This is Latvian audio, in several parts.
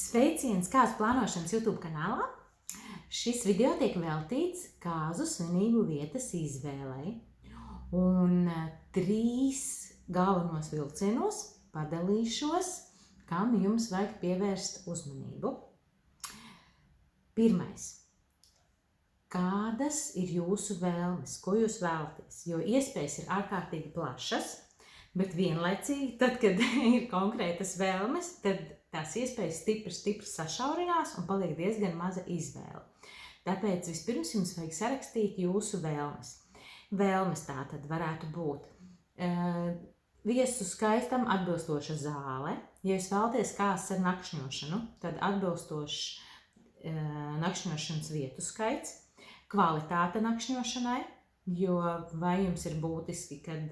Sveiciens kāzu plānošanas YouTube kanālā. Šis video tiek veltīts kāzu svinību vietas izvēlei. Un 3 galvenos vilcienos padalīšos, kam jums vajag pievērst uzmanību. Pirmais. Kādas ir jūsu vēlmes? Ko jūs vēlaties? Jo iespējas ir ārkārtīgi plašas, bet vienlaicīgi, tad, kad ir konkrētas vēlmes, tad tās iespējas stipri sašaurinās un paliek diezgan maza izvēle. Tāpēc vispirms jums vajag sarakstīt jūsu vēlmes. Vēlmes tā tad varētu būt viesu skaitam atbilstoša zāle. Ja jūs vēlaties kāzas ar nakšņošanu, tad atbilstošs nakšņošanas vietu skaits, kvalitāte nakšņošanai, jo vai jums ir būtiski, kad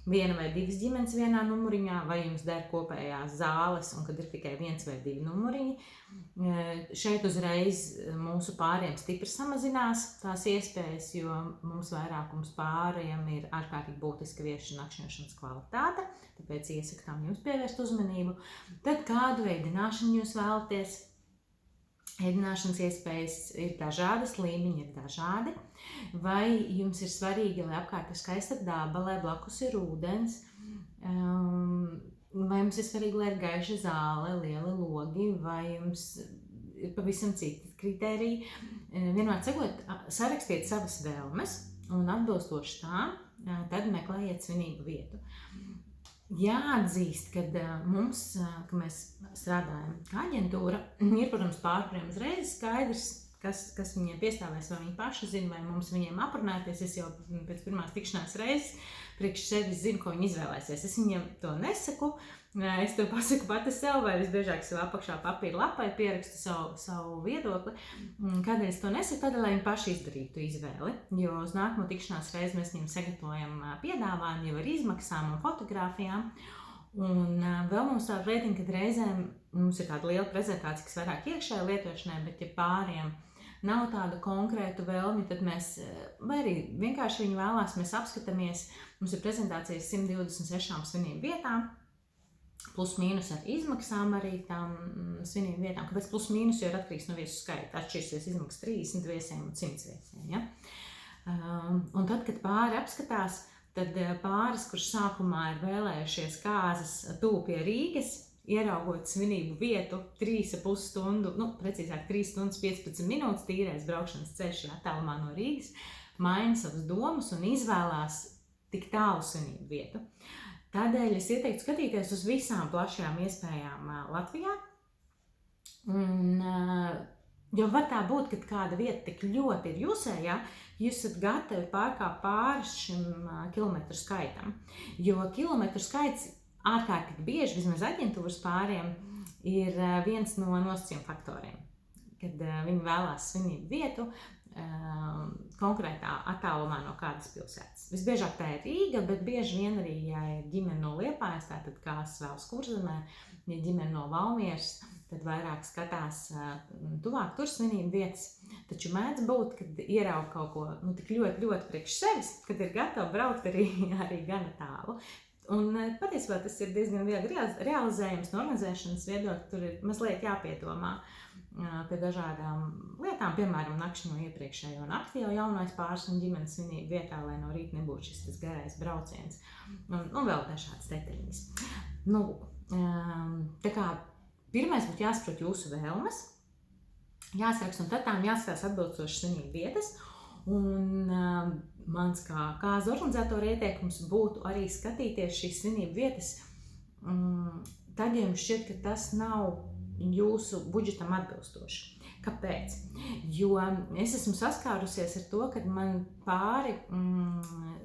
viena vai divas ģimenes vienā numuriņā, vai jums der kopējās zāles un kad ir tikai 1 vai 2 numuriņi. Šeit uzreiz mūsu pāriem stipri samazinās tās iespējas, jo mums vairākums pāriem ir ārkārtīgi būtiska viesu nakšņošanas kvalitāte, tāpēc iesaku tam jums pievērst uzmanību. Tad kādu ēdināšanu jūs vēlaties? Ēdināšanas iespējas ir dažādas, līmeņi ir dažādi. Vai jums ir svarīgi, lai apkārt ir skaista daba, lai blakus ir ūdens? Vai jums ir svarīgi, lai ir gaiša zāle, lieli logi? Vai jums ir pavisam citi kritēriji? Vienmēr sakot, sarakstiet savas vēlmes un atbilstoši tām, tad meklējiet svinību vietu. Jāatzīst, ka mēs strādājam kā aģentūra, ir, protams, pārkuriem uzreiz skaidrs, kas viņiem piestāvēs, vai viņi paši zina, vai mums viņiem aprunāties. Es jau pēc pirmās tikšanās reizes priekš sevis zinu, ko viņi izvēlēsies. Es viņiem to nesaku, es to pasaku pati sev, vai visbiežāk sev apakšā papīra lapai pierakstu savu viedokli. Kādēļ es to nesaku? Tādēļ, lai viņi paši izdarītu izvēli, jo uz nākamo tikšanās reizi mēs viņiem sagatavojam piedāvājumu jau ar izmaksām un fotogrāfijām. Un vēl mums tāda lietiņa, kad reizēm mums ir tāda liela prezentācija, kas vairāk iekšēji lietošanai, bet ja pāriem nav tādu konkrētu vēlmi, tad mēs, vai arī vienkārši viņi vēlās, mēs apskatāmies, mums ir prezentācijas 126 svinību vietām, plus mīnus ar izmaksām arī tām svinību vietām. Kāpēc plus mīnus, jo ir atkarīgs no viesu skaita, atšķirsies izmaksas 30 viesiem un 100 viesiem. Ja? Un tad, kad pāri apskatās, tad pāris, kurš sākumā ir vēlējušies kāzas tuvu pie Rīgas, ieraugot svinību vietu 3,5 stundu, precīzāk 3 stundas 15 minūtes tīrais braukšanas ceļš attālumā no Rīgas, maina savas domas un izvēlās tik tālu svinību vietu. Tādēļ es ieteiktu skatīties uz visām plašajām iespējām Latvijā. Jo var tā būt, ka kāda vieta tik ļoti ir jūsējā, jūs esat gatavi pārkāpt pāri šim kilometru skaitam. Jo kilometru skaits ārkārtīgi bieži, vismaz aģentūras pāriem, ir viens no nosacījuma faktoriem. Kad viņi vēlās svinību vietu konkrētā attālumā no kādas pilsētas. Visbiežāk tā ir Rīga, bet bieži vien arī, ja ir ģimene no Liepājas, tātad kāzas vēlas Kurzemē, ja ģimene no Valmieras, tad vairāk skatās tuvāk tur svinību vietas. Taču mēdz būt, kad ieraug kaut ko tik ļoti priekš sevis, kad ir gatavi braukt arī gana tālu. Un patiesībā tas ir diezgan viegli realizējams no organizēšanas viedokļa, tur ir mazliet jāpiedomā pie dažādām lietām, piemēram, nakšņo iepriekšējo nakti jau jaunais pāris un ģimenes svinību vietā, lai no rīta nebūtu šis garais brauciens. Un vēl dažādas detaļas. Tā kā pirmais būtu jāsaprot jūsu vēlmes, jāsaraksta, un tad tām jāskatās atbilstoši svinību vietas. Un mans kā kāzu organizatora ieteikums būtu arī skatīties šīs svinību vietas, tad, ja jums šķiet, ka tas nav jūsu budžetam atbilstoši. Kāpēc? Jo es esmu saskārusies ar to, kad man pāri,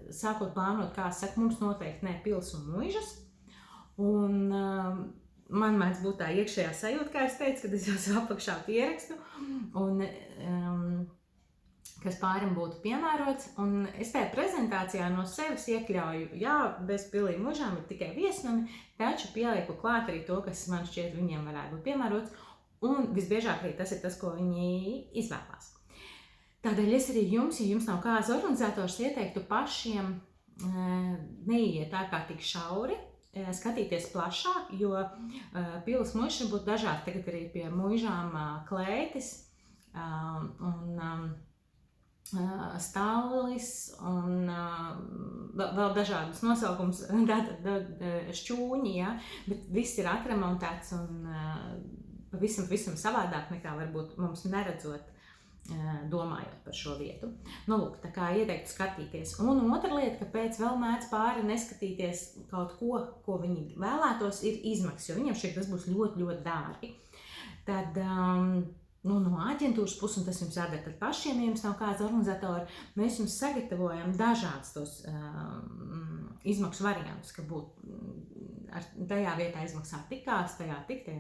sākot plānot, kā saka, mums noteikti ne pils un muižas, un man mēdz būt tā iekšējā sajūta, kā es teicu, kad es jau sev apakšā pierakstu, un kas pārim būtu piemērots, un es tajā prezentācijā no sevis iekļauju, bez pilīm mužām ir tikai viesnami, taču pielieku klāt arī to, kas man šķiet viņiem varētu būt piemērots, un visbiežāk arī tas ir tas, ko viņi izvēlās. Tādēļ es arī jums, ja jums nav kāzas organizators, ieteiktu pašiem neiet ārkārtīgi šauri, skatīties plašāk, jo pilas muiža būtu dažādi. Tagad arī pie muižām kleitis un stālis un vēl dažādas nosaukums, šķūņi, ja? Bet viss ir atremontēts un pavisam savādāk nekā varbūt mums neredzot, domājot par šo vietu. Nu, lūk, tā kā ieteiktu skatīties. Un otra lieta, kāpēc vēl mēdz pāri neskatīties kaut ko viņi vēlētos, ir izmaksas, jo viņiem šeit tas būs ļoti, ļoti dārgi. Tad no aģentūras puses, un tas jums jādara tad pašiem, ja jums nav kāds organizatori, mēs jums sagatavojam dažādus tos izmaksu variantus, ka būtu tajā vietā izmaksā tikās, tajā tik,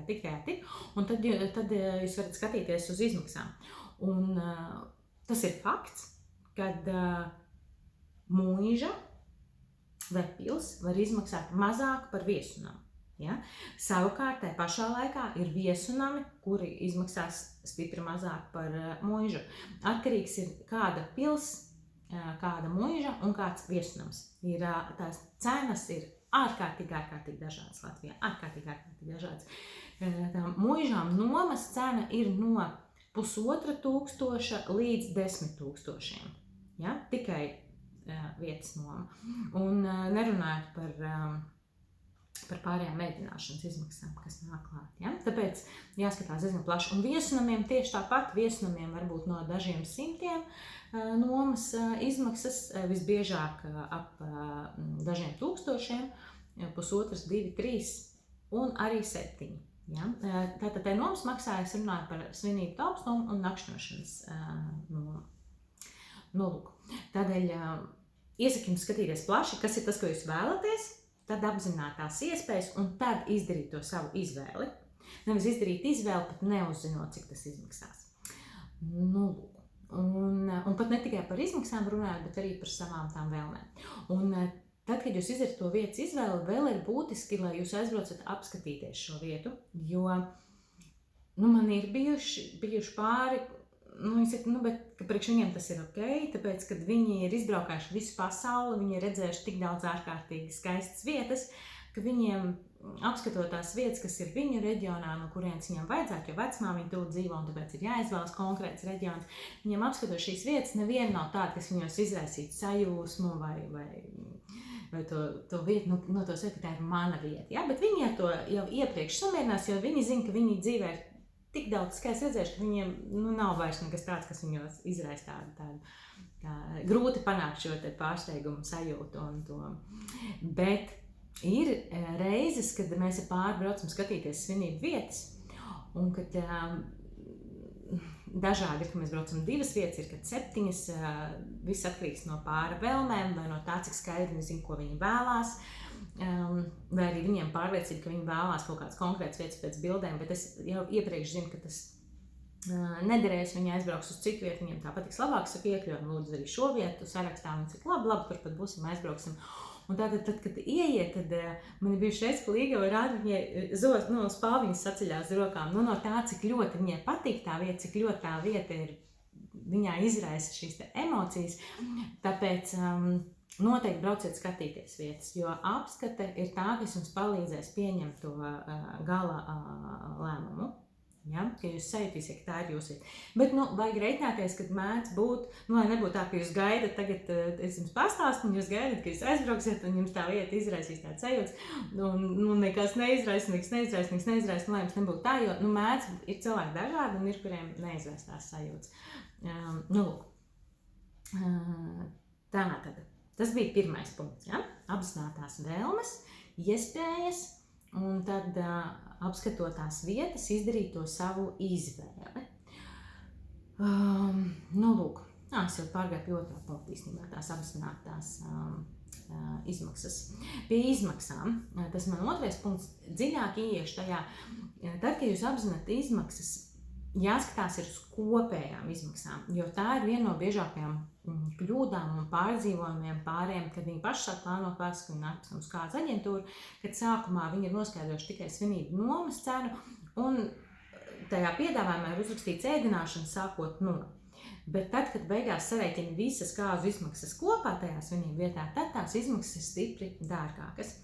un tad jūs varat skatīties uz izmaksām. Un tas ir fakts, kad muiža vai pils var izmaksāt mazāk par viesunām. Ja? Savukārt, tajā pašā laikā ir viesunami, kuri izmaksās stipri mazāk par muižu. Atkarīgs ir kāda pils, kāda muiža un kāds viesunams. Tās cenas ir ārkārtīgi dažādas Latvijā. Ārkārtīgi dažādas. Muižām nomas cena ir no 1500 līdz 10 000. Ja? Tikai vietas noma. Un nerunājot par pārējām mēģināšanas izmaksām, kas nāk klāt. Ja? Tāpēc jāskatās diezgan plaši. Un viesunamiem tieši tāpat, viesunamiem varbūt no dažiem simtiem nomas izmaksas, visbiežāk ap dažiem tūkstošiem, 1,5, 2, 3 un arī 7. Ja? Tātad te nomas maksā, es runāju par svinību taupsnomu un nakšņošanas nomu. Lūk. Tādēļ iesaku jums skatīties plaši, kas ir tas, ko jūs vēlaties, tad apzināt tās iespējas un tad izdarīt to savu izvēli. Nevis izdarīt izvēli, pat neuzzinot, cik tas izmaksās. Lūk. Un pat ne tikai par izmaksām runājot, bet arī par savām tām vēlmēm. Un tad, kad jūs izdarat to vietas izvēli, vēl ir būtiski, lai jūs aizbraucat apskatīties šo vietu, jo man ir bijuši pāri, viņi saka, bet ka priekš viņiem tas ir ok, tāpēc, kad viņi ir izbraukājuši visu pasauli, viņi ir redzējuši tik daudz ārkārtīgi skaistas vietas, ka viņiem apskatot tās vietas, kas ir viņu reģionā, no kurienes viņam vajadzētu, jo vecmāmiņa tur dzīvo un tāpēc ir jāizvēlas konkrēts reģions, viņiem apskatot šīs vietas, neviena nav tāda, kas viņos izraisītu sajūsmu vai to vietu, to saka, ka tā ir mana vieta, ja? Bet viņi ar to jau iepriekš samierinās, jo viņi zina, ka viņi dzīvē ir tik daudz skaisti redzējuši, ka viņiem nav vairs nekas tāds, kas viņos izraisa tādu grūti panākt šo te pārsteigumu sajūtu un to. Bet ir reizes, kad mēs ar pāri braucam skatīties svinību vietas, un kad dažādi ir, ka mēs braucam 2 vietas, ir, kad 7, viss atkarīgs no pāra vēlmēm, vai no tā, cik skaidri viņi zina, ko viņi vēlās, vai arī viņiem pārliecība, ka viņi vēlās kaut kādas konkrētas vietas pēc bildēm, bet es jau iepriekš zinu, ka tas nederēs, viņi aizbrauks uz citu vietu, viņiem tā patiks labāk, saka, iekļaut, lūdzu arī šo vietu sarakstā, un saka, labi, turpat būsim, aizbrauksim. Un tātad, kad ieiet, tad man ir bijuši reiz, ka Līgava rāda viņai spalviņas saceļās rokām, no tā, cik ļoti viņai patīk tā vieta, cik ļoti tā vieta ir, viņā izraisa šīs te emocijas, tāpēc noteikti brauciet skatīties vietas, jo apskate ir tā, kas jums palīdzēs pieņemt to gala lēmumu. Ja? Ka jūs sajutīsiet, ka tā ir jūsu vieta. Bet, vajag reiķināties, kad mēdz būt, lai nebūtu tā, ka jūs gaidat, tagad es jums pastāstu, un jūs gaidat, ka jūs aizbrauksiet, un jums tā vieta izraisīs tāds sajūts, un nekas neizraisa, lai jums nebūtu tā, jo, mēdz ir cilvēki dažādi, un ir, kuriem neizraisa tās sajūtas. Lūk. Tātad. Tas bija pirmais punkts, ja? Apzinātās vēlmes, iespējas, un tad apskatot tās vietas, izdarīt to savu izvēli. Lūk, es jau pārgāju pie otrā punkta īstenībā, tās apzinātās izmaksas. Pie izmaksām, tas man otrais punkts, dziļāk ieiešu tajā, tad, kad jūs apzināt izmaksas, jāskatās ir uz kopējām izmaksām, jo tā ir viena no biežākajām kļūdām un pārdzīvojumiem pāriem, kad viņi paši sāk plānot vēsturi un nāk uz kādu aģentūru, kad sākumā viņi ir noskaidrojuši tikai svinību nomas cenu un tajā piedāvājumā ir uzrakstīts ēdināšana sākot no. Bet tad, kad beigās sareiķina visas kāzu izmaksas kopā tajā svinību vietā, tad tās izmaksas ir stipri dārgākas.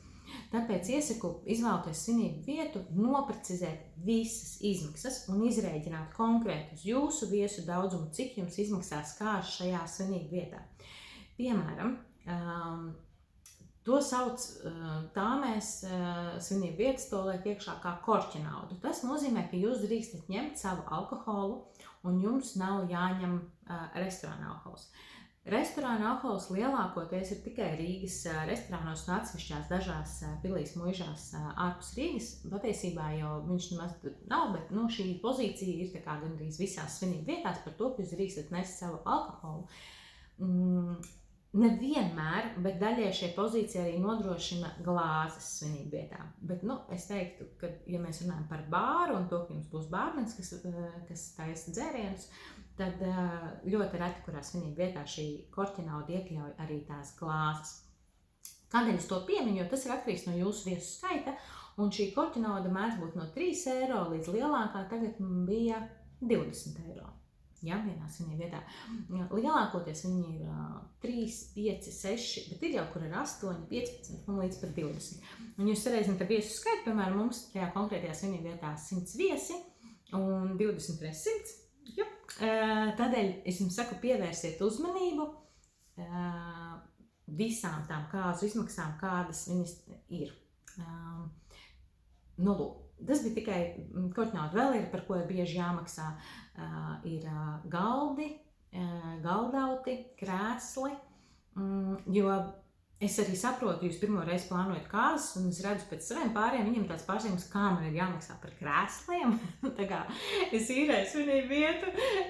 Tāpēc iesaku izvēlēties svinību vietu, noprecizēt visas izmaksas un izrēķināt konkrēti uz jūsu viesu daudzumu, cik jums izmaksās kāds šajā svinību vietā. Piemēram, to sauc, tā mēs svinību vietas to liek iekšā kā korķa naudu. Tas nozīmē, ka jūs drīkstat ņemt savu alkoholu un jums nav jāņem restorāna alkohols. Restorāna alkohols lielākoties ir tikai Rīgas restorānos un atsevišķās dažās pilīs muižās ārpus Rīgas. Patiesībā jau viņš nemaz nav, bet šī pozīcija ir tā kā gandrīz visās svinību vietās par to, ka jūs drīkstat nest savu alkoholu. Nevienmēr, bet daļai šie pozīcija arī nodrošina glāzes svinību vietā. Bet, es teiktu, ka, ja mēs runājam par bāru un to, ka jums būs bārmenis, kas taisa dzērienus, tad ļoti reti, kurā svinību vietā šī korķa nauda iekļauj arī tās glāzes. Kādēļ es to pieminu, jo tas ir atkarīgs no jūsu viesu skaita, un šī korķa nauda mēdz būt no 3 eiro līdz lielākā tagad bija 20 eiro. Ja, vienā svinību vietā. Lielākoties viņi ir 3, 5, 6, bet ir jau, kur ir 8, 15 un līdz pat 20. Un jūs sareizināt ar viesu skaitu, piemēram, mums tajā konkrētajā svinību vietā 100 viesi un 20 reiz 100. Ja. Tādēļ es jums saku, pievērsiet uzmanību visām tām kāzu izmaksām, kādas viņas ir. Tas bija tikai korķa nauda. Vēl ir, par ko ir bieži jāmaksā, ir galdi, galdauti, krēsli, jo es arī saprotu, jūs pirmo reizi plānojat kāzas, un es redzu pēc saviem pāriem, viņiem tāds pārsteigums, kā man ir jāmaksā par krēsliem. Tā kā es īrēju svinību vietu,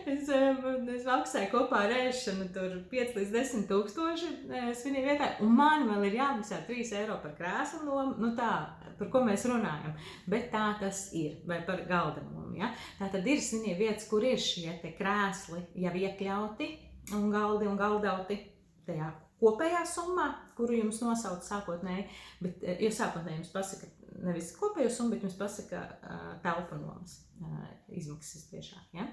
es maksāju kopā ar ēšanu tur 5 līdz 10 tūkstoši svinību vietā, un man vēl ir jāmaksā 3 eiro par krēslu, tā, par ko mēs runājam. Bet tā tas ir, vai par galdamomu, ja? Tā tad ir svinību vietas, kur ir šie te krēsli jau iekļauti, un galdi un galdauti tajā kopējā summā, kuru jums nosauc sākotnēji, bet, jo sākotnēji jums pasaka nevis kopējo summu, bet jums pasaka telpu nomas izmaksas tiešāk, ja?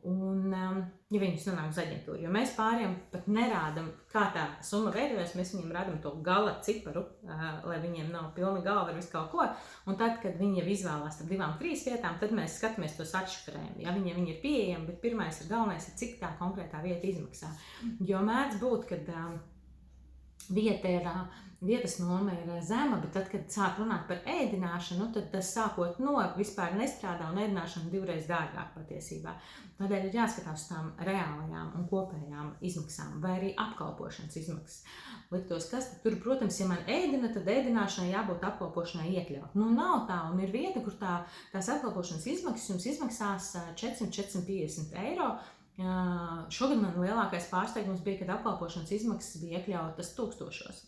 Un, ja viņus nonāk uz aģentūru, jo mēs pāriem pat nerādam, kā tā summa veidojas, mēs viņiem rādam to gala ciparu, lai viņiem nav pilna galva ar visu kaut ko, un tad, kad viņi jau izvēlās ar 2, 3 vietām, tad mēs skatāmies tos atšifrējumus, ja viņi ir pieejami, bet pirmais ir galvenais, cik tā konkrētā vieta izmaksā, jo mēdz būt, kad vietas noma ir zema, bet tad, kad sāk runāt par ēdināšanu, tad tas sākot no vispār nestrādā un ēdināšana 2 reizes dārgāk patiesībā. Tādēļ ir jāskatās uz tām reālajām un kopējām izmaksām vai arī apkalpošanas izmaksas. Liktos, kas tur, protams, ja man ēdina, tad ēdināšanai jābūt apkalpošanai iekļaut. Nav tā, un ir vieta, kur tās apkalpošanas izmaksas jums izmaksās 400–450 eiro. Šogad man lielākais pārsteigums bija, kad apkalpošanas izmaksas bija iekļautas tūkstošos.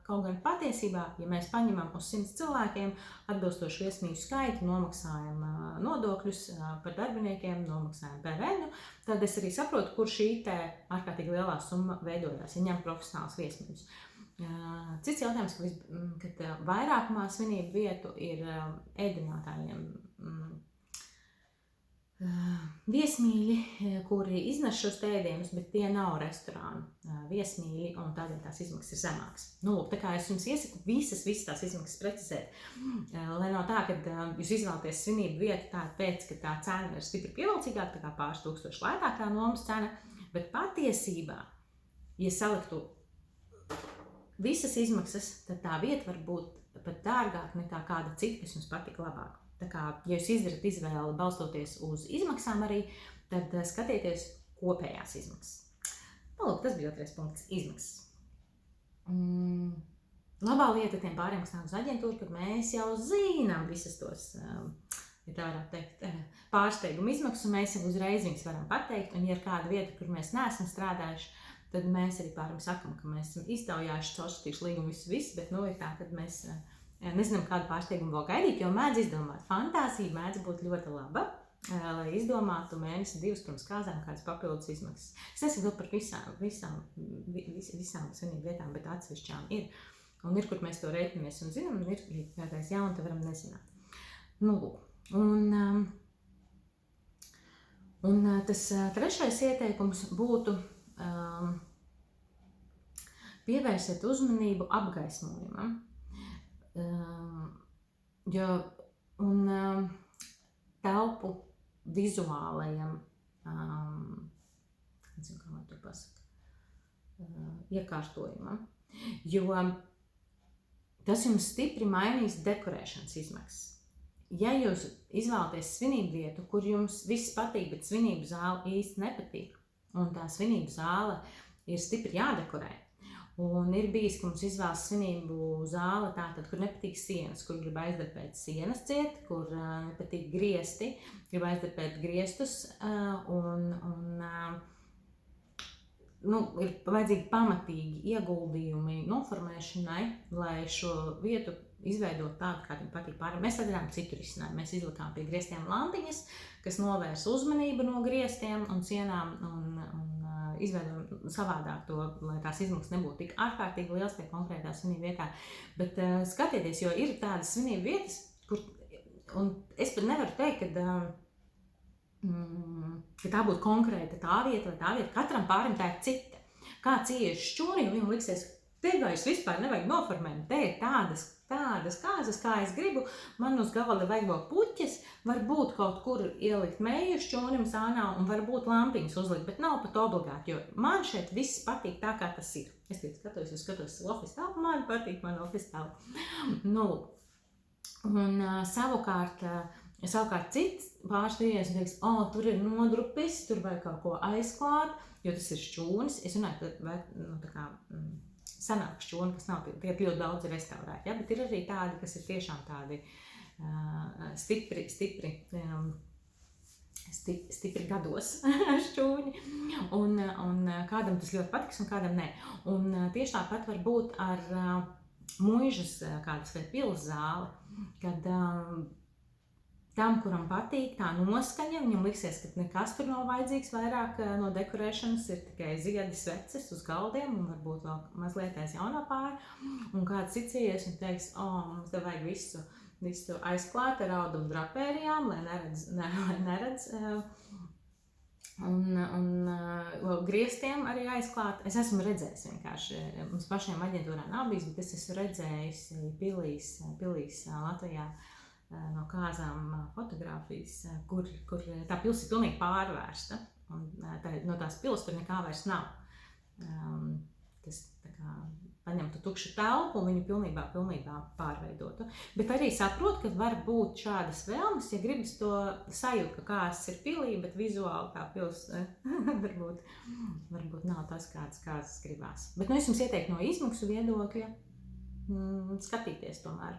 Kaut gan patiesībā, ja mēs paņemam uz 100 cilvēkiem atbilstošu viesmīļu skaitu, nomaksājam nodokļus par darbiniekiem, nomaksājam PVN, tad es arī saprotu, kur šī te ārkārtīgi lielā summa veidojās, ja ņem profesionāls viesmīļus. Cits jautājums, ka vairākumā svinību vietu ir ēdinātājiem viesmīļi, kuri iznes šos ēdienus, bet tie nav restorānu viesmīļi, un tādēļ tās izmaksas ir zemākas. Tā kā es jums iesaku visas tās izmaksas precizēt, lai nav tā, ka jūs izvēlaties svinību vietu tāpēc, ka tā cena ir stipri pievilcīgāka, tā kā pāris tūkstoši lētākā nomas cena, bet patiesībā, ja saliktu visas izmaksas, tad tā vieta var būt pat dārgāk nekā kāda cita, kas jums patika labāk. Tā kā, ja jūs izdarat izvēli balstoties uz izmaksām arī, tad skatieties kopējās izmaksas. Tas bija otrais punkts - izmaksas. Labā lieta tiem pāriem, kas nāk uz aģentūru, kad mēs jau zinām visas tos, ja tā varētu teikt, pārsteigumu izmaksas, un mēs jau uzreiz viņas varam pateikt, un ja ir kāda vieta, kur mēs neesam strādājuši, tad mēs arī pāriem sakam, ka mēs esam iztaujājuši, caurskatījuši līgumu visu, bet ir tā, kad mēs nezinām, kādu pārsteigumu vēl gaidīt, jo mēdz izdomāt. Fantāzija mēdz būt ļoti laba, lai izdomātu mēnesi 2 pirms kāzām kādas papildus izmaksas. Es nesaku par visām svinību vietām, bet atsevišķām ir. Un ir, kur mēs to rēķinamies un zinām, un ir kādreiz un te varam nezināt. Un tas trešais ieteikums būtu pievērsiet uzmanību apgaismojumam. telpu vizuālajam, nezinu, kā man to pasaka, iekārtojumam, jo tas jums stipri mainīs dekorēšanas izmaksas. Ja jūs izvēlaties svinību vietu, kur jums viss patīk, bet svinību zāle īsti nepatīk, un tā svinību zāle ir stipri jādekorē, un ir bijis, ka mums izvēlas svinību zāle tātad, kur nepatīk sienas, kur grib aizdarbēt sienas ciet, kur nepatīk griesti, grib aizdarbēt griestus, ir vajadzīgi pamatīgi ieguldījumi noformēšanai, lai šo vietu izveidot tādu, kā viņam patīk pārējiem. Mēs atradām citu risinājumu. Mēs izlikām pie griestiem lampiņas, kas novērs uzmanību no griestiem un sienām un izveidojam savādāk to, lai tās izmaksas nebūtu tik ārkārtīgi liels tie konkrētā svinību vietā. Bet skatieties, jo ir tādas svinību vietas, kur, un es pat nevaru teikt, ka tā būtu konkrēta tā vieta vai tā vieta, katram pārim tā ir cita. Kāds ieies šķūri, un viņam liksies, te vairs vispār nevajag noformēt, te ir tādas kāzas, kā es gribu, man uz gabala vajag vēl puķes, varbūt kaut kur ielikt mēju šķūrim sānā un varbūt lampiņas uzlikt, bet nav pat obligāti, jo man šeit viss patīk tā, kā tas ir. Es skatos office telpu, man patīk man office telpu. Un savukārt cits pāris ieies un teiks, tur ir nodrupis, tur vajag kaut ko aizklāt, jo tas ir šķūnis. Es runāju, tā kā sanāk šķūni, kas nav ļoti daudz restaurēti, ja? Bet ir arī tādi, kas ir tiešām tādi stipri gados šķūņi, un kādam tas ļoti patiks un kādam nē. Un tieši tāpat var būt ar muižas kādas vai pils zāli, kad tam, kuram patīk tā noskaņa, viņam liksies, ka nekas tur nav vajadzīgs vairāk no dekorēšanas, ir tikai ziedi sveces uz galdiem un varbūt vēl mazliet aiz jaunā pāra. Un kāds cits ieies un teiks, mums te vajag visu aizklāt ar audumu drapērijām, lai neredz. Un griestiem arī aizklāt. Es esmu redzējis vienkārši, mums pašiem aģentūrā nav bijis, bet es esmu redzējis pilīs Latvijā no kāzām fotogrāfijas, kur tā pils ir pilnīgi pārvērsta. Un no tās pils tur nekā vairs nav. Tas tā kā paņemtu tukšu telpu un viņu pilnībā pārveidotu. Bet arī saprotu, ka var būt šādas vēlmes, ja gribas to sajūt, ka kāzas ir pilī, bet vizuāli tā pils varbūt nav tas, kādas kāzas gribās. Bet es jums ieteiktu no izmaksu viedokļa skatīties tomēr,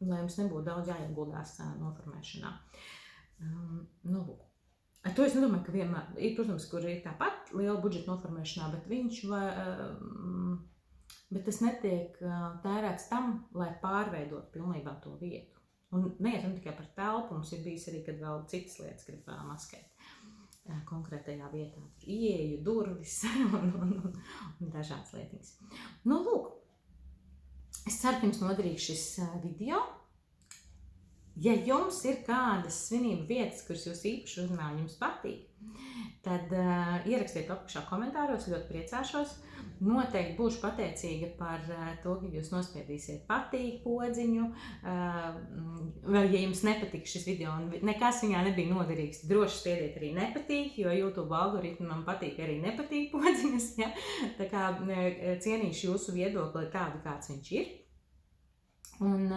lai jums nebūtu daudz jāieguldās noformēšanā. Ar to es nedomāju, ka vienmēr ir, protams, kur ir tāpat liela budžeta noformēšanā, bet tas netiek tērēts tam, lai pārveidot pilnībā to vietu. Un neiet tikai par telpu, mums ir bijis arī, kad vēl citas lietas grib maskēt konkrētajā vietā. Tur ieeju, durvis un dažādas lietiņas. Lūk. Es ceru, ka jums noderīgs šis video. Ja jums ir kādas svinību vietas, kuras jūs īpaši uzrunā un jums patīk, tad ierakstiet apakšā komentāros, ļoti priecāšos. Noteikti būšu pateicīga par to, ka jūs nospiedīsiet patīk podziņu, vai ja jums nepatīk šis video un nekas viņā nebija noderīgs, droši spiediet arī nepatīk, jo YouTube algoritmam patīk arī nepatīk podziņas, ja? Tā kā cienīšu jūsu viedokli tādu, kāds viņš ir. Un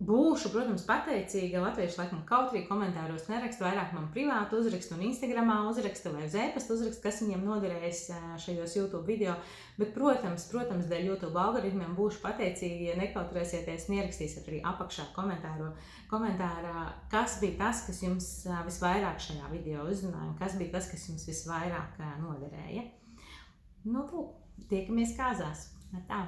būšu, protams, pateicīga, latvieši laikam kaut arī komentāros neraksta, vairāk man privāti uzraksta un Instagramā uzraksta vai uz e-pasta uzraksta, kas viņiem noderēs šajos YouTube video. Bet, protams, dēļ YouTube algoritmiem būšu pateicīga, ja nekautrēsieties un ierakstīsiet arī apakšā komentārā, kas bija tas, kas jums visvairāk šajā video uzrunāja, un kas bija tas, kas jums visvairāk noderēja. Lūk, tiekamies kāzās. Tā.